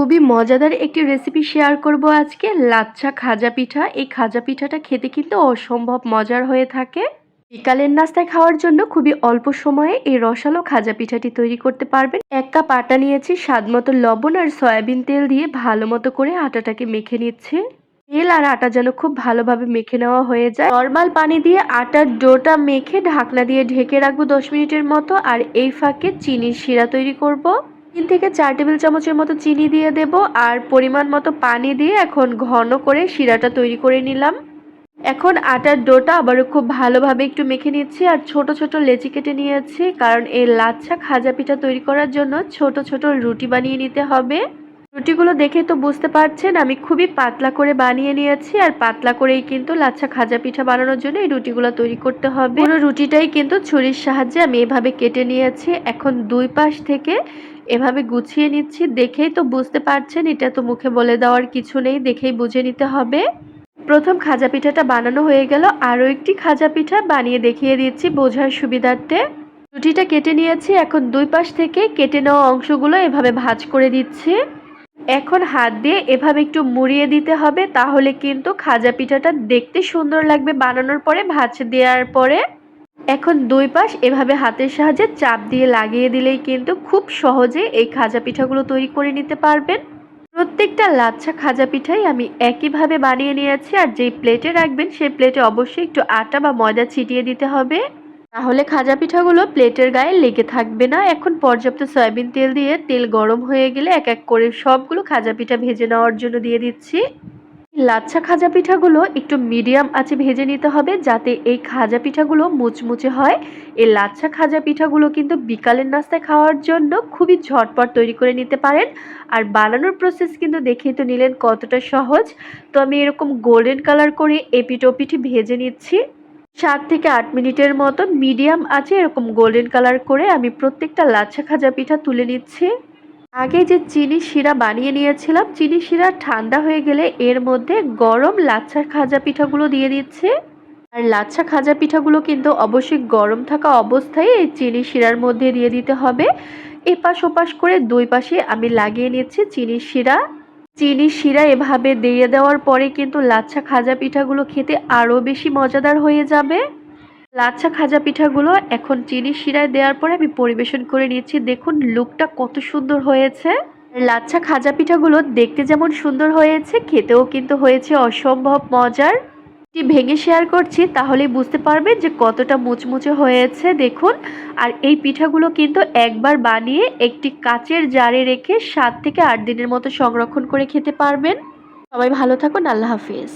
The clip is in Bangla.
খুবই মজাদার একটি রেসিপি শেয়ার করব আজকে, লাচ্ছা খাজা পিঠা। এই খাজা পিঠাটা খেতে কিন্তু অসম্ভব মজার হয়ে থাকে। বিকালের নাস্তায় খাওয়ার জন্য খুবই অল্প সময়ে এই রসালো খাজা পিঠাটি তৈরি করতে পারবেন। 1 কাপ আটা নিয়েছি, স্বাদ মতো লবণ আর সয়াবিন তেল দিয়ে ভালো মতো করে আটাটাকে মেখে নিচ্ছি। তেল আর আটা যেন খুব ভালোভাবে মেখে নেওয়া হয়ে যায়। নর্মাল পানি দিয়ে আটার ডোটা মেখে ঢাকনা দিয়ে ঢেকে রাখবো 10 মিনিটের মতো। আর এই ফাঁকে চিনির শিরা তৈরি করব। 3 থেকে 4 টেবিল চামচের মতো চিনি দিয়ে দেব আর পরিমাণ মতো পানি দিয়ে এখন ঘন করে শিরাটা তৈরি করে নিলাম। এখন আটার ডোটা আবারও খুব ভালোভাবে একটু মেখে নিচ্ছি আর ছোট ছোট লেচি কেটে নিয়েছি, কারণ এই লাচ্ছা খাজা পিঠা তৈরি করার জন্য ছোট ছোট রুটি বানিয়ে নিতে হবে। রুটিগুলো দেখে তো বুঝতে পারছেন আমি খুবই পাতলা করে বানিয়ে নিয়েছি, আর পাতলা করেই কিন্তু লাচ্ছা খাজা পিঠা বানানোর জন্য এই রুটিগুলো তৈরি করতে হবে। পুরো রুটিটাই কিন্তু ছুরির সাহায্যে আমি এভাবে কেটে নিয়েছি। এখন দুই পাশ থেকে এভাবে গুছিয়ে নিচ্ছি। দেখেই তো বুঝতে পারছেন, এটা তো মুখে বলে দেওয়ার কিছু নেই, দেখেই বুঝে নিতে হবে। প্রথম খাজা পিঠাটা বানানো হয়ে গেল, আরও একটি খাজা পিঠা বানিয়ে দেখিয়ে দিচ্ছি বোঝার সুবিধার্থে। রুটিটা কেটে নিয়েছি, এখন দুই পাশ থেকে কেটে নেওয়া অংশগুলো এভাবে ভাঁজ করে দিচ্ছি। এখন হাত দিয়ে এভাবে একটু মুড়িয়ে দিতে হবে, তাহলে কিন্তু খাজা পিঠাটা দেখতে সুন্দর লাগবে বানানোর পরে, ভাঁজ দেওয়ার পরে। এখন দুই পাশ এভাবে হাতের সাহায্যে চাপ দিয়ে লাগিয়ে দিলেই কিন্তু খুব সহজে এই খাজা পিঠাগুলো তৈরি করে নিতে পারবেন। প্রত্যেকটা লাচ্ছা খাজা পিঠাই আমি একইভাবে বানিয়ে নিয়েছি। আর যেই প্লেটে রাখবেন সেই প্লেটে অবশ্যই একটু আটা বা ময়দা ছিটিয়ে দিতে হবে, তাহলে খাজা পিঠাগুলো প্লেটের গায়ে লেগে থাকবে না। এখন পর্যাপ্ত সয়াবিন তেল দিয়ে তেল গরম হয়ে গেলে এক এক করে সবগুলো খাজা পিঠা ভেজে নেওয়ার জন্য দিয়ে দিচ্ছি। লাচ্ছা খাজা পিঠাগুলো একটু মিডিয়াম আঁচে ভেজে নিতে হবে, যাতে এই খাজা পিঠাগুলো মুচমুচে হয়। এই লাচ্ছা খাজা পিঠাগুলো কিন্তু বিকালের নাস্তায় খাওয়ার জন্য খুবই ঝটপট তৈরি করে নিতে পারেন। আর বানানোর প্রসেস কিন্তু দেখেই তো নিলেন কতটা সহজ। তো আমি এরকম গোল্ডেন কালার করে এপিঠ ওপিঠি ভেজে নিচ্ছি। 7 থেকে 8 মিনিটের মতো মিডিয়াম আঁচে এরকম গোল্ডেন কালার করে আমি প্রত্যেকটা লাচ্ছা খাজা পিঠা তুলে নিচ্ছি। আগে যে চিনি শিরা বানিয়ে নিয়েছিলাম, চিনি শিরা ঠান্ডা হয়ে গেলে এর মধ্যে গরম লাচ্ছা খাজা পিঠাগুলো দিয়ে দিচ্ছি। আর লাচ্ছা খাজা পিঠাগুলো কিন্তু অবশ্যই গরম থাকা অবস্থায় এই চিনি শিরার মধ্যে দিয়ে দিতে হবে। এপাশ ওপাশ করে দুই পাশে আমি লাগিয়ে নিচ্ছি চিনি শিরা। চিনি শিরা এভাবে দিয়ে দেওয়ার পরে কিন্তু লাচ্ছা খাজা পিঠাগুলো খেতে আরও বেশি মজাদার হয়ে যাবে। লাচ্ছা খাজা পিঠাগুলো এখন চিনি শিরায় দেওয়ার পরে আমি পরিবেশন করে নিচ্ছি। দেখুন লুকটা কত সুন্দর হয়েছে। লাচ্ছা খাজা পিঠাগুলো দেখতে যেমন সুন্দর হয়েছে, খেতেও কিন্তু হয়েছে অসম্ভব মজার। এটি ভেঙে শেয়ার করছি, তাহলেই বুঝতে পারবেন যে কতটা মুচমুচে হয়েছে। দেখুন, আর এই পিঠাগুলো কিন্তু একবার বানিয়ে একটি কাচের জারে রেখে 7 থেকে 8 দিনের মতো সংরক্ষণ করে খেতে পারবেন। সবাই ভালো থাকুন, আল্লাহ হাফিজ।